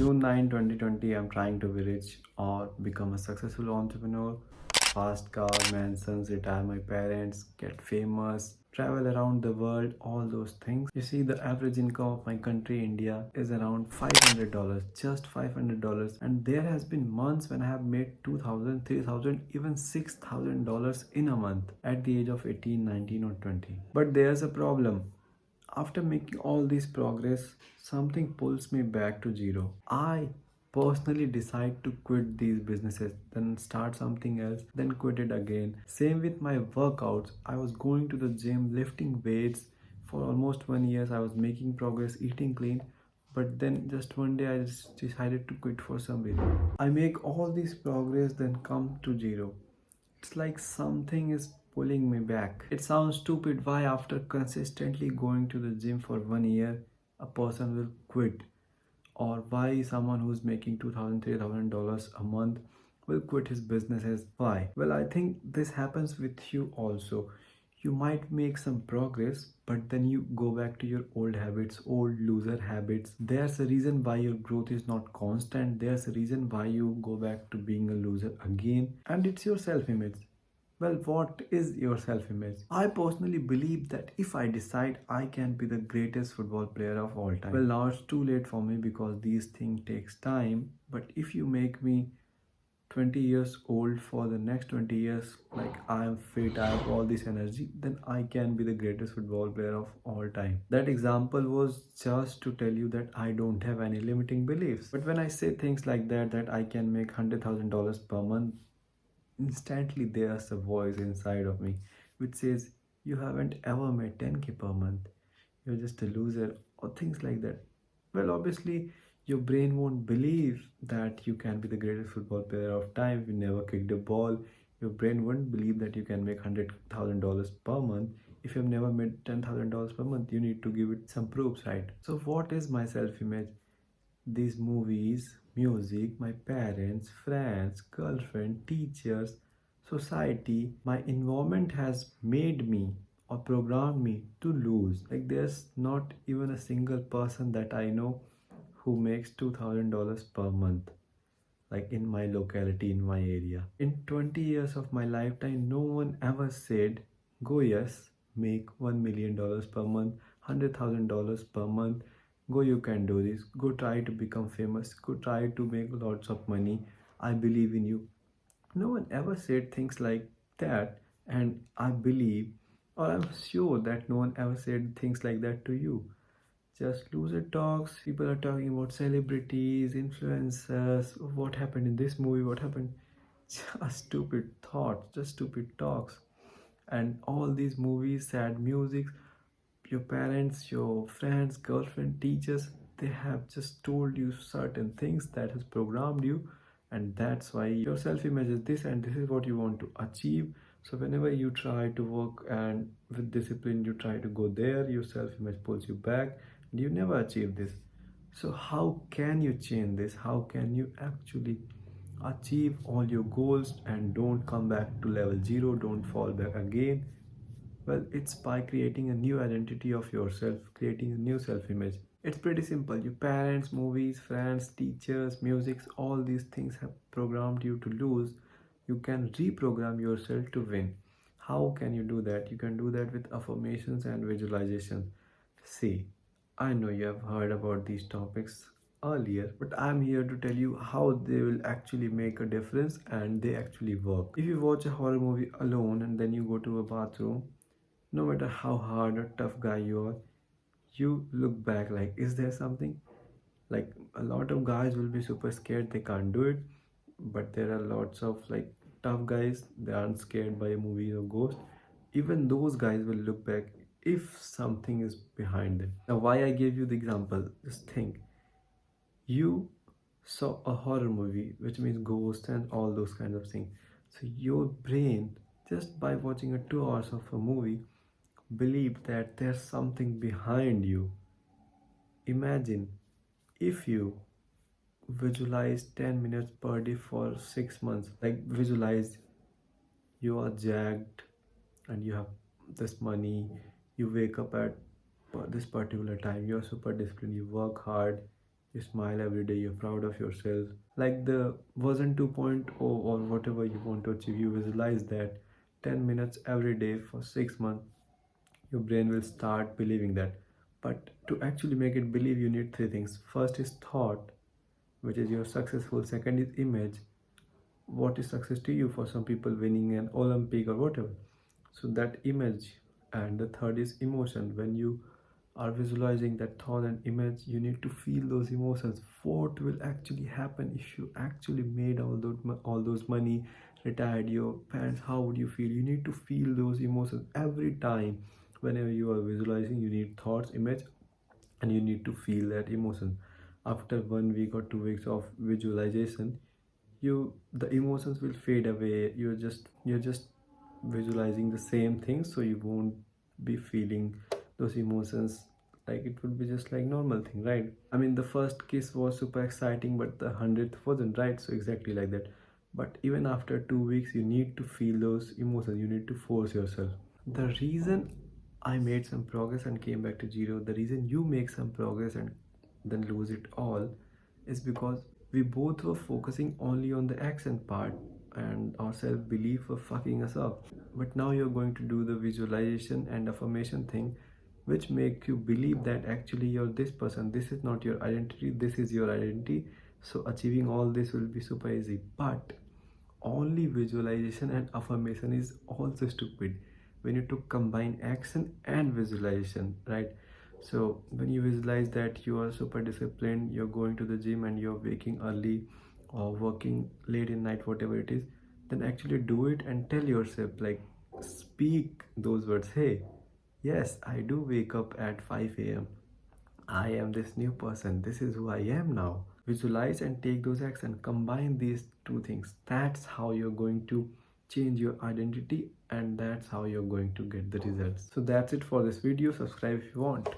June 9, 2020, I'm trying to be rich or become a successful entrepreneur. Fast car, mansions, retire my parents, get famous, travel around the world, all those things. You see, the average income of my country, India, is around $500, just $500. And there has been months when I have made 2,000, 3,000, even $6,000 in a month at the age of 18, 19, or 20. But there's a problem. After making all this progress, something pulls me back to zero. I personally decide to quit these businesses, then start something else, then quit it again. Same with my workouts. I was going to the gym, lifting weights for almost 1 year. I was making progress, eating clean, but then just one day I just decided to quit for some reason. I make all this progress, then come to zero. It's like something is pulling me back. It sounds stupid why, after consistently going to the gym for 1 year, a person will quit, or why someone who's making $2,000, $3,000 a month will quit his businesses. Why? Well, I think this happens with you also. You might make some progress, but then you go back to your old habits, old loser habits. There's a reason why your growth is not constant. There's a reason why you go back to being a loser again, and it's your self image. Well, what is your self image? I personally believe that if I decide I can be the greatest football player of all time, well, now it's too late for me because these things takes time. But if you make me 20 years old for the next 20 years, like I am fit, I have all this energy, then I can be the greatest football player of all time. That example was just to tell you that I don't have any limiting beliefs. But when I say things like that I can make $100,000 per month, instantly there's a voice inside of me which says, you haven't ever made 10K per month, you're just a loser, or things like that. Well, obviously, your brain won't believe that you can be the greatest football player of time if you never kicked a ball. Your brain wouldn't believe that you can make $100,000 per month if you've never made $10,000 per month. You need to give it some proofs, right? So, what is my self image? These movies, music, my parents, friends, girlfriend, teachers, society, my environment has made me or programmed me to lose. Like, there's not even a single person that I know who makes $2,000 per month, like in my locality, in my area. In 20 years of my lifetime, no one ever said, go, yes, make $1 million per month, $100,000 per month. Go, you can do this. Go, try to become famous. Go, try to make lots of money. I believe in you. No one ever said things like that, and I believe, or I'm sure that no one ever said things like that to you. Just loser talks. People are talking about celebrities, influencers, what happened in this movie, what happened. Just stupid thoughts, just stupid talks. And all these movies, sad music, your parents, your friends, girlfriend, teachers, they have just told you certain things that has programmed you, and that's why your self-image is this, and this is what you want to achieve. So whenever you try to work and with discipline you try to go there, your self-image pulls you back and you never achieve this. So how can you change this? How can you actually achieve all your goals and don't come back to level zero, don't fall back again? Well, it's by creating a new identity of yourself, creating a new self image. It's pretty simple. Your parents, movies, friends, teachers, music, all these things have programmed you to lose. You can reprogram yourself to win. How can you do that? You can do that with affirmations and visualization. See, I know you have heard about these topics earlier, but I'm here to tell you how they will actually make a difference and they actually work. If you watch a horror movie alone and then you go to a bathroom, no matter how hard or tough guy you are, you look back like, is there something? Like, a lot of guys will be super scared, they can't do it, but there are lots of like tough guys, they aren't scared by a movie or ghost. Even those guys will look back if something is behind them. Now, why I gave you the example, just think, you saw a horror movie, which means ghosts and all those kinds of things. So your brain, just by watching a 2 hours of a movie, believe that there's something behind you. Imagine if you visualize 10 minutes per day for 6 months. Like, visualize you are jacked and you have this money, you wake up at this particular time, you're super disciplined, you work hard, You smile every day, you're proud of yourself. Like the version 2.0 or whatever you want to achieve, you visualize that 10 minutes every day for 6 months, your brain will start believing that. But to actually make it believe, you need three things. First is thought, which is your successful. Second is image. What is success to you? For some people, winning an Olympic or whatever. So that image. And the third is emotion. When you are visualizing that thought and image, you need to feel those emotions. What will actually happen if you actually made all those money, retired your parents? How would you feel? You need to feel those emotions every time. Whenever you are visualizing, you need thoughts, image, and you need to feel that emotion. After 1 week or 2 weeks of visualization, the emotions will fade away. You're just visualizing the same thing, so you won't be feeling those emotions. Like it would be just like normal thing, right? I mean, the first kiss was super exciting, but the 100th wasn't, right? So exactly like that. But even after 2 weeks, you need to feel those emotions. You need to force yourself. The reason I made some progress and came back to zero, the reason you make some progress and then lose it all, is because we both were focusing only on the action part and our self belief were fucking us up. But now you're going to do the visualization and affirmation thing, which make you believe that actually you're this person. This is not your identity, this is your identity. So achieving all this will be super easy. But only visualization and affirmation is also stupid when you to combine action and visualization, right? So when you visualize that you are super disciplined, you're going to the gym and you're waking early or working late in night, whatever it is, then actually do it and tell yourself, like, speak those words. Hey, yes, I do wake up at 5 a.m. I am this new person. This is who I am now. Visualize and take those actions. Combine these two things. That's how you're going to change your identity, and that's how you're going to get the results. So that's it for this video. Subscribe if you want.